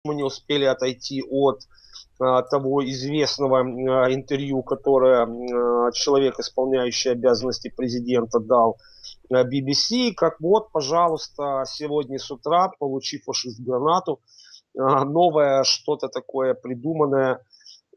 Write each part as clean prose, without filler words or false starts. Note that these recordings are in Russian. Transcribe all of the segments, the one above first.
мы не успели отойти от того известного интервью, которое человек, исполняющий обязанности президента, дал BBC, как вот, пожалуйста, сегодня с утра, получив фашист-гранату, новое что-то такое придуманное.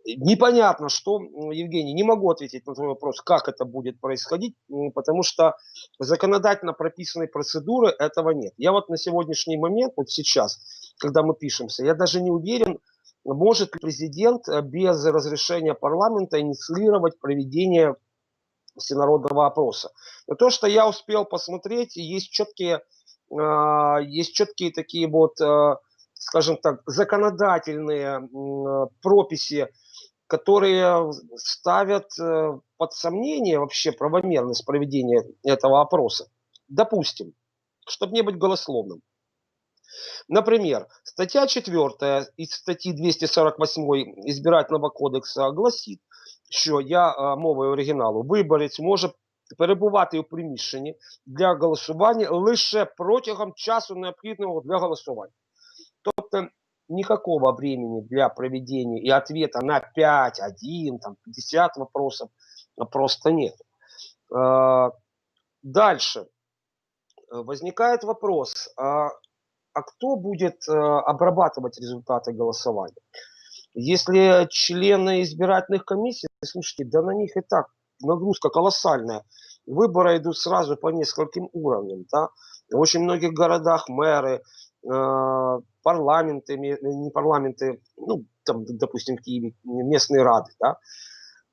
Непонятно, что, Евгений, не могу ответить на твой вопрос, как это будет происходить, потому что законодательно прописанной процедуры этого нет. Я вот на сегодняшний момент, вот сейчас, когда мы пишемся, я даже не уверен, может ли президент без разрешения парламента инициировать проведение всенародного опроса. Но то, что я успел посмотреть, есть четкие такие вот, скажем так, законодательные прописи, которые ставят под сомнение вообще правомерность проведения этого опроса. Допустим, чтобы не быть голословным. Например, статья 4 из статьи 248 Избирательного кодекса гласить, що я мовою оригіналу, виборець може перебувати у приміщенні для голосування лише протягом часу, необхідного для голосування. Тобто никакого времени для проведения и ответа на 5, 1, там, 50 вопросов просто нет. Дальше возникает вопрос, а кто будет обрабатывать результаты голосования? Если члены избирательных комиссий, слушайте, да на них и так нагрузка колоссальная. Выборы идут сразу по нескольким уровням. Да? В очень многих городах мэры, парламенты, не парламенты, ну, там, допустим, в Киеве, местные рады. Да?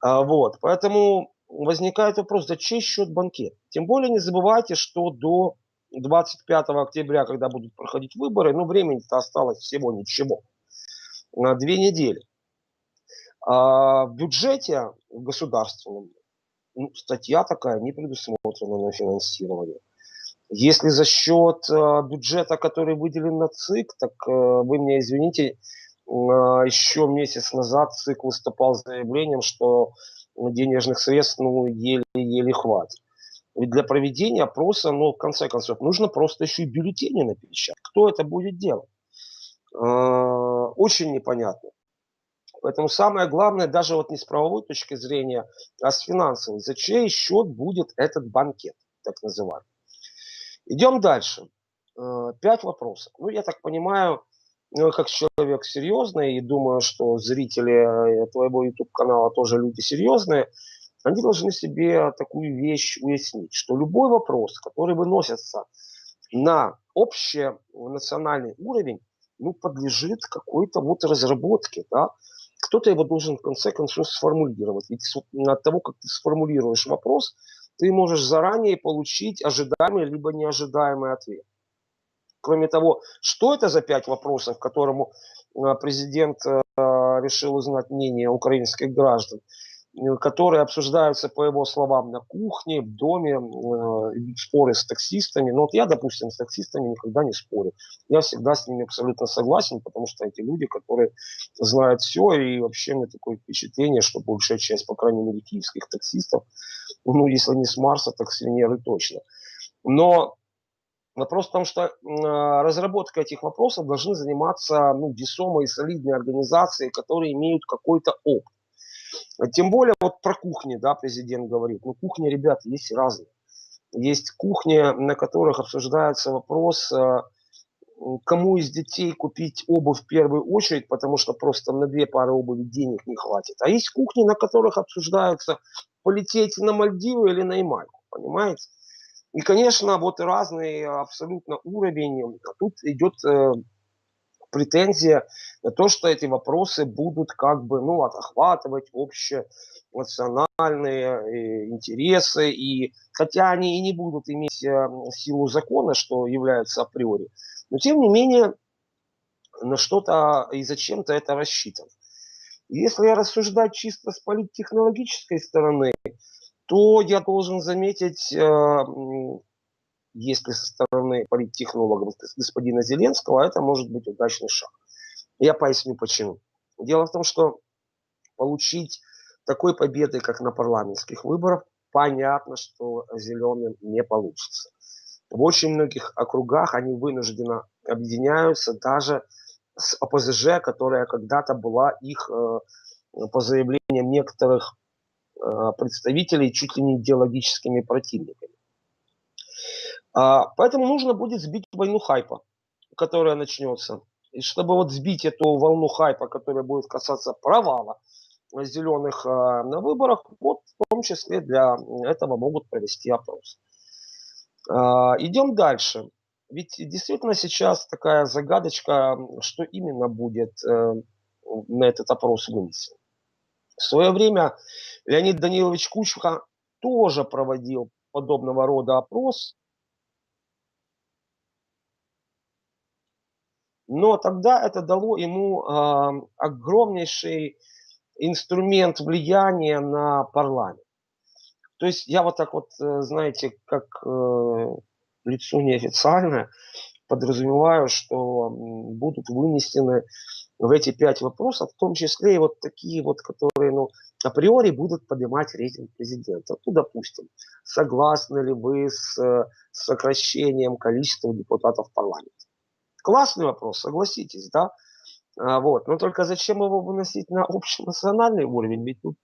Вот. Поэтому возникает вопрос, за чей счет банкет? Тем более не забывайте, что до 25 октября, когда будут проходить выборы, ну, времени-то осталось всего ничего. На 2 недели. В бюджете государственном статья такая не предусмотрена на финансирование. Если за счет бюджета, который выделен на ЦИК, так вы меня извините, еще месяц назад ЦИК выступал с заявлением, что денежных средств ну, еле-еле хватит. Ведь для проведения опроса, ну, в конце концов, нужно просто еще и бюллетени напечатать. Кто это будет делать? Очень непонятно. Поэтому самое главное, даже вот не с правовой точки зрения, а с финансовой, за чей счет будет этот банкет, так называемый. Идем дальше. 5 вопросов. Ну, я так понимаю, как человек серьезный, и думаю, что зрители твоего YouTube-канала тоже люди серьезные, они должны себе такую вещь уяснить, что любой вопрос, который выносится на общенациональный уровень, ну, подлежит какой-то вот разработке, да. Кто-то его должен в конце концов сформулировать. Ведь от того, как ты сформулируешь вопрос, ты можешь заранее получить ожидаемый либо неожидаемый ответ. Кроме того, что это за 5 вопросов, которому президент решил узнать мнение украинских граждан, которые обсуждаются, по его словам, на кухне, в доме, споры с таксистами. Но вот я, допустим, с таксистами никогда не спорю. Я всегда с ними абсолютно согласен, потому что эти люди, которые знают все, и вообще у меня такое впечатление, что большая часть, по крайней мере, киевских таксистов, ну, если не с Марса, так с Венеры точно. Но вопрос в том, что разработкой этих вопросов должны заниматься ну, весомые и солидные организации, которые имеют какой-то опыт. Тем более вот про кухни, да, президент говорит. Ну, кухни, ребят, есть разные. Есть кухни, на которых обсуждается вопрос, кому из детей купить обувь в первую очередь, потому что просто на 2 пары обуви денег не хватит. А есть кухни, на которых обсуждается, полететь на Мальдивы или на Ямайку, понимаете? И, конечно, вот разный абсолютно уровень. Тут идет претензия на то, что эти вопросы будут как бы, ну, охватывать общенациональные интересы, и хотя они и не будут иметь силу закона, что является априори, но тем не менее на что-то и зачем-то это рассчитано. Если рассуждать чисто с политтехнологической стороны, то я должен заметить, если со стороны политтехнологов господина Зеленского, это может быть удачный шаг. Я поясню почему. Дело в том, что получить такой победы, как на парламентских выборах, понятно, что зеленым не получится. В очень многих округах они вынужденно объединяются даже с ОПЗЖ, которая когда-то была их, по заявлениям некоторых представителей, чуть ли не идеологическими противниками. Поэтому нужно будет сбить войну хайпа, которая начнется. И чтобы вот сбить эту волну хайпа, которая будет касаться провала зеленых на выборах, вот в том числе для этого могут провести опрос. Идем дальше. Ведь действительно сейчас такая загадочка, что именно будет на этот опрос вынесен. В свое время Леонид Данилович Кучма тоже проводил подобного рода опрос, но тогда это дало ему огромнейший инструмент влияния на парламент. То есть я вот так вот, знаете, как лицо неофициальное, подразумеваю, что будут вынесены в эти 5 вопросов, в том числе и вот такие вот, которые, ну, априори будут поднимать рейтинг президента. Ну, допустим, согласны ли вы с сокращением количества депутатов в парламенте? Классный вопрос, согласитесь, да? Вот. Но только зачем его выносить на общенациональный уровень? Ведь тут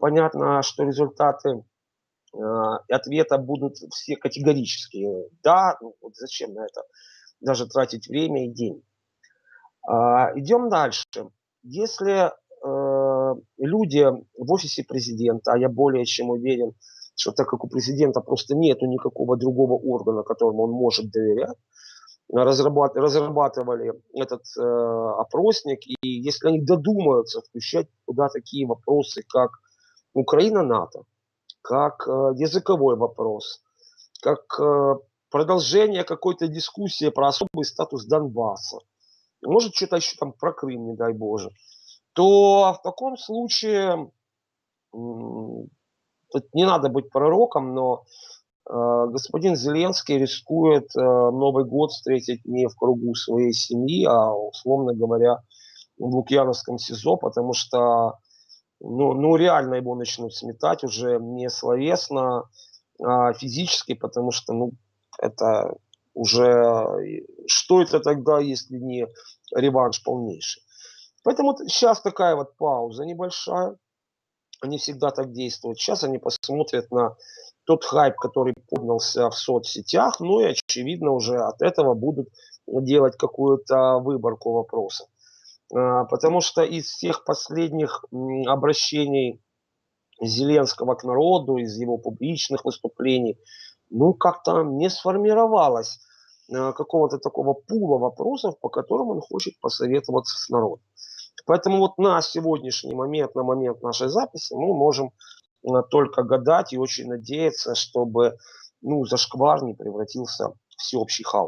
понятно, что результаты ответа будут все категорические. Да, ну, вот зачем на это даже тратить время и деньги? Идем дальше. Если люди в офисе президента, а я более чем уверен, что так как у президента просто нету никакого другого органа, которому он может доверять, разрабатывали этот опросник, и если они додумаются включать туда такие вопросы, как Украина-НАТО, как языковой вопрос, как продолжение какой-то дискуссии про особый статус Донбасса, может что-то еще там про Крым, не дай Боже, то в таком случае тут не надо быть пророком, но господин Зеленский рискует Новый год встретить не в кругу своей семьи, а, условно говоря, в Лукьяновском СИЗО, потому что ну реально его начнут сметать уже не словесно, а физически, потому что ну, это уже что это тогда, если не реванш полнейший. Поэтому сейчас такая вот пауза небольшая. Они всегда так действуют. Сейчас они посмотрят на тот хайп, который поднялся в соцсетях, ну и, очевидно, уже от этого будут делать какую-то выборку вопросов. Потому что из всех последних обращений Зеленского к народу, из его публичных выступлений, ну, как-то не сформировалось какого-то такого пула вопросов, по которым он хочет посоветоваться с народом. Поэтому вот на сегодняшний момент, на момент нашей записи, мы можем только гадать и очень надеяться, чтобы ну, зашквар не превратился в всеобщий хаос.